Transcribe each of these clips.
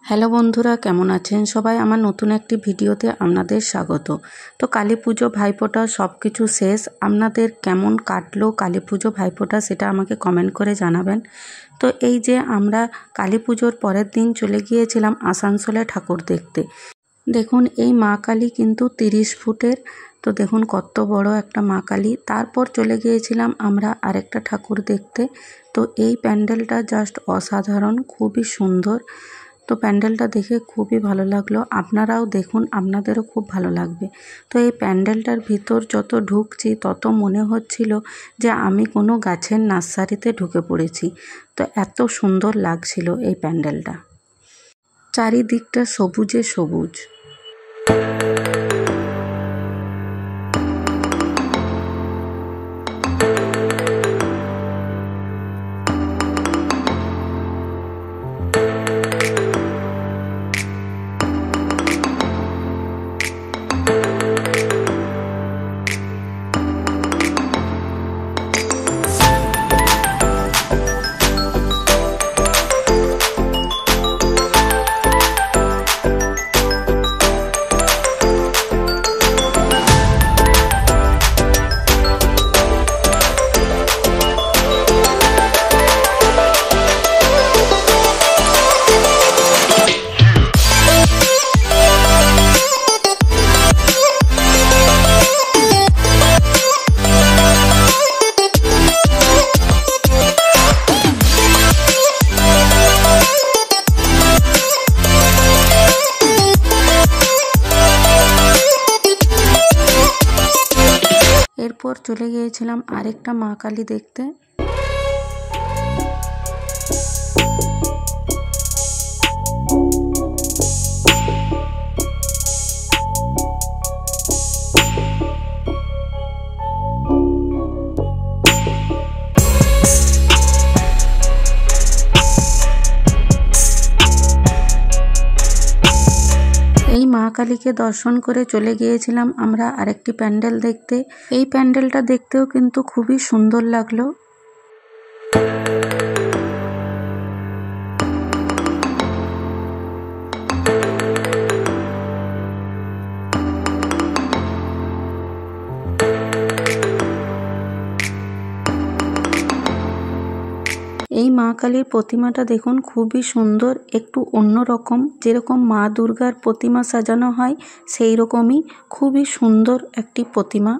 Hello বন্ধুরা, কেমন আছেন সবাই? আমার নতুন একটি ভিডিওতে আপনাদের স্বাগত। তো কালী পুজো ভাইফোঁটা সব কিছু শেষ। আপনাদের কেমন কাটলো কালী পুজো ভাইফোঁটা সেটা আমাকে কমেন্ট করে জানাবেন। তো এই যে আমরা কালী পুজোর পরের দিন চলে গিয়েছিলাম আসানসোলে ঠাকুর দেখতে। দেখুন এই মা কালী কিন্তু 30 ফুটের। তো দেখুন কত বড় একটা মা কালী। তারপর চলে গিয়েছিলাম আমরা আরেকটা ঠাকুর দেখতে। তো এই প্যান্ডেলটা জাস্ট অসাধারণ, খুবই সুন্দর। তো প্যান্ডেলটা দেখে খুবই ভালো লাগলো। আপনারাও দেখুন, আপনাদেরও খুব ভালো লাগবে। তো এই প্যান্ডেলটার ভিতর যত ঢুকছি তত মনে হচ্ছিল যে আমি কোনো গাছের নার্সারিতে ঢুকে পড়েছি। তো এত সুন্দর লাগছিল এই প্যান্ডেলটা, চারিদিকটা সবুজে সবুজ। এরপর চলে গিয়েছিলাম আরেকটা মা কালী দেখতে। এই মা কালীকে দর্শন করে চলে গিয়েছিলাম আমরা আরেকটি প্যান্ডেল দেখতে। এই প্যান্ডেলটা দেখতেও কিন্তু খুবই সুন্দর লাগলো। এই মা কালীর প্রতিমাটা দেখুন খুবই সুন্দর, একটু অন্যরকম। যেরকম মা দুর্গার প্রতিমা সাজানো হয় সেই রকমই খুবই সুন্দর একটি প্রতিমা।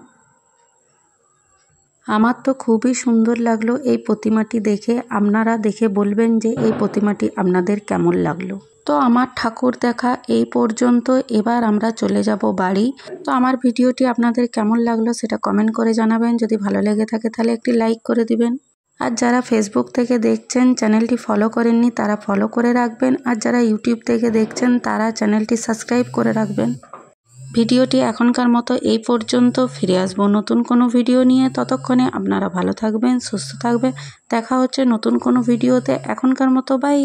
আমার তো খুবই সুন্দর লাগলো এই প্রতিমাটি দেখে। আপনারা দেখে বলবেন যে এই প্রতিমাটি আপনাদের কেমন লাগলো। তো আমার ঠাকুর দেখা এই পর্যন্ত। এবার আমরা চলে যাব বাড়ি। তো আমার ভিডিওটি আপনাদের কেমন লাগলো সেটা কমেন্ট করে জানাবেন। যদি ভালো লেগে থাকে তাহলে একটি লাইক করে দিবেন। আর যারা ফেসবুক থেকে দেখছেন চ্যানেলটি ফলো করেননি তারা ফলো করে রাখবেন। আর যারা ইউটিউব থেকে দেখছেন তারা চ্যানেলটি সাবস্ক্রাইব করে রাখবেন। ভিডিওটি এখনকার মতো এই পর্যন্ত। ফিরে আসবো নতুন কোনো ভিডিও নিয়ে। ততক্ষণে আপনারা ভালো থাকবেন, সুস্থ থাকবেন। দেখা হচ্ছে নতুন কোনো ভিডিওতে। এখনকার মতো বাই।